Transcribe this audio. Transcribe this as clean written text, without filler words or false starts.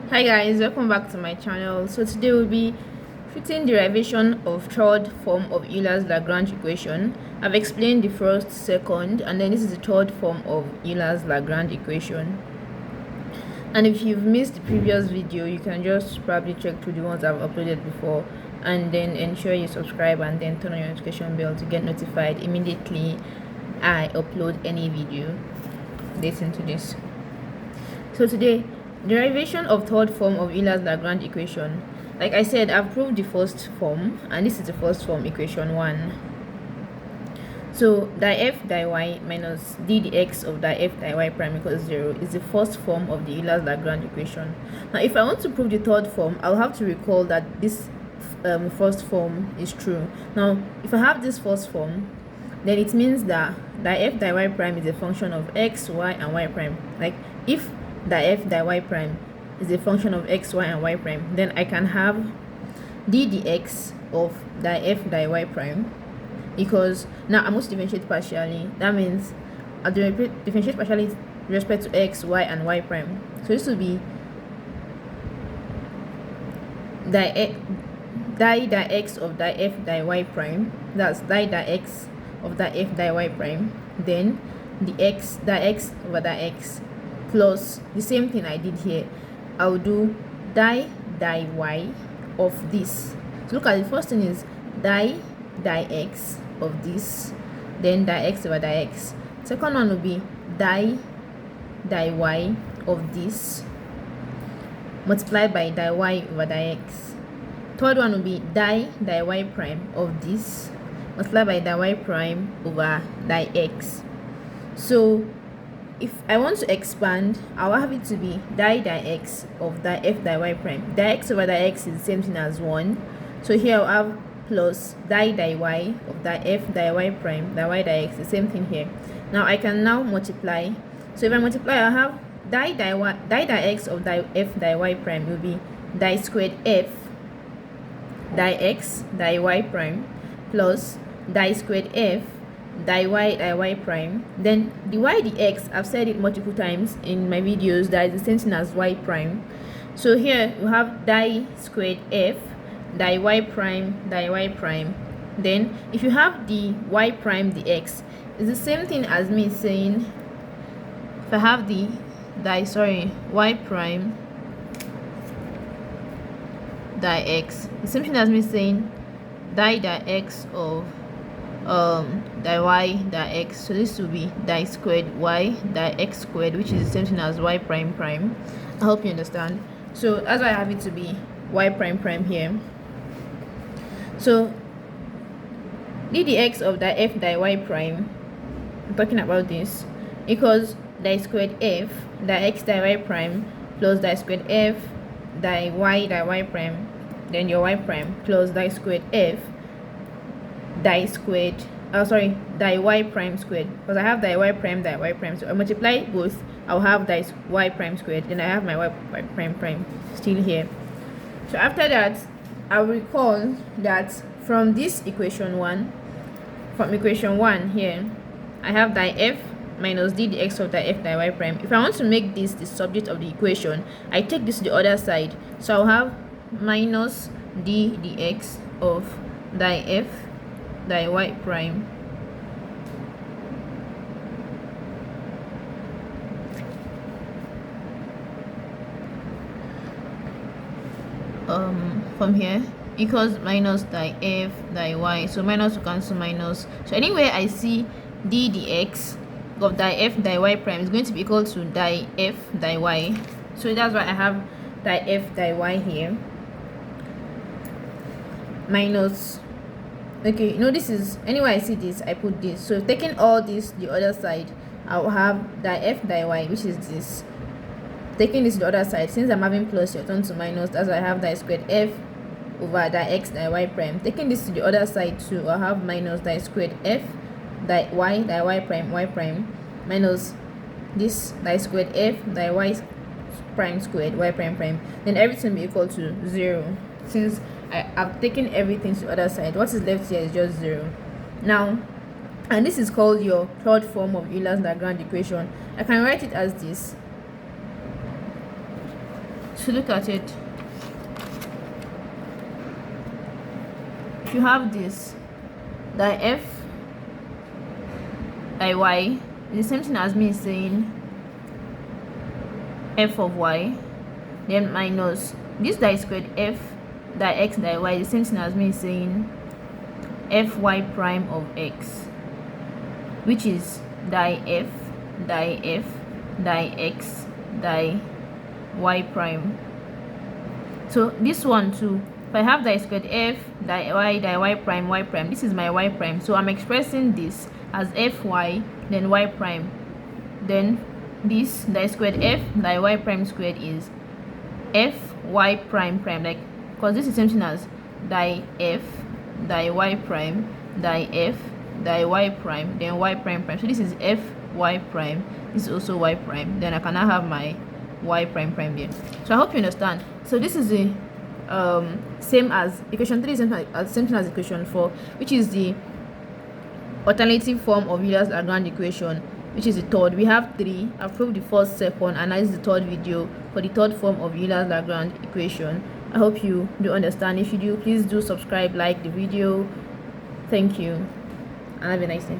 Hi guys, welcome back to my channel. So today we'll be fitting derivation of third form of Euler's Lagrange equation. I've explained the first, second, and then this is the third form of Euler's Lagrange equation. And if you've missed the previous video, you can just probably check through the ones I've uploaded before, and then ensure you subscribe and then turn on your notification bell to get notified immediately I upload any video relating to this. So today, derivation of third form of Euler's Lagrange equation. Like I said, I've proved the first form, and this is the first form, equation 1. So di f di y minus d dx of di f di y prime equals 0 is the first form of the Euler's Lagrange equation. Now if I want to prove the third form, I'll have to recall that this first form is true. Now if I have this first form, then it means that di f di y prime is a function of x, y, and y prime. Like if di f di y prime is a function of x, y, and y prime, then I can have d dx of di f di y prime because now I'm going to differentiate partially. That means I'll differentiate partially with respect to x, y, and y prime. So this will be di x of di f di y prime. That's di x of di f di y prime. Then the x over di x plus the same thing I did here. I'll do di y of this. So look at the first thing is di x of this, then di x over di x. Second one will be di y of this multiplied by di y over di x. Third one will be di y prime of this multiplied by di y prime over di x. So if I want to expand, I'll have it to be di x of di f di y prime. Di x over di x is the same thing as 1. So here I'll have plus di y of di f di y prime, di y di x, the same thing here. Now I can now multiply. So if I multiply, I'll have di x of di f di y prime will be di squared f di x di y prime plus di squared f di y prime. Then the y dx, I've said it multiple times in my videos, that is the same thing as y prime. So here we have di squared f di y prime di y prime. Then if you have the y prime dx, it's the same thing as me saying, if I have the y prime di x, the same thing as me saying di x of di y di x. So this will be di squared y di x squared, which is the same thing as y prime prime. I hope you understand. So that's why I have it to be y prime prime here. So d dx of di f di y prime, I'm talking about this, equals di squared f di x di y prime plus di squared f di y prime, then your y prime, plus di squared f di y prime squared, because I have di y prime, so I multiply both, I'll have di y prime squared, then I have my y prime still here. So after that, I'll recall that from this equation 1, here, I have di f minus d dx of di f di y prime. If I want to make this the subject of the equation, I take this to the other side, so I'll have minus d dx of di f di y prime from here equals minus di f di y. So minus will cancel minus. So anywhere I see d dx of di f di y prime is going to be equal to di f di y. So that's why I have di f di y here minus, okay, this is, anywhere I see this, I put this. So taking all this the other side, I'll have di f di y, which is this. Taking this to the other side, since I'm having plus, you turn to minus. That's why I have di squared f over di x di y prime. Taking this to the other side too, I'll have minus di squared f di y prime minus this di squared f di y prime squared y prime. Then everything will be equal to 0. Since I've taken everything to the other side, what is left here is just 0. Now, and this is called your third form of Euler's Lagrange equation. I can write it as this. So look at it. If you have this, that f by y is the same thing as me saying f of y, then minus this die squared f die x die y is the same thing as me saying fy prime of x, which is die f die x die y prime. So this one too, if I have die squared f die y prime, this is my y prime, so I'm expressing this as fy then y prime, then this die squared f die y prime squared is fy prime, like, because this is the same thing as die f die y prime die f die y prime then y prime, so this is fy prime, this is also y prime, then I can now have my y prime there. So I hope you understand. So this is the same as equation 3, same thing as equation 4, which is the alternative form of Euler's Lagrange equation, which is the third. We have 3. I've proved the first, second, and this is the third video for the third form of Euler's Lagrange equation. I hope you do understand. If you do, please do subscribe, like the video. Thank you, and have a nice day.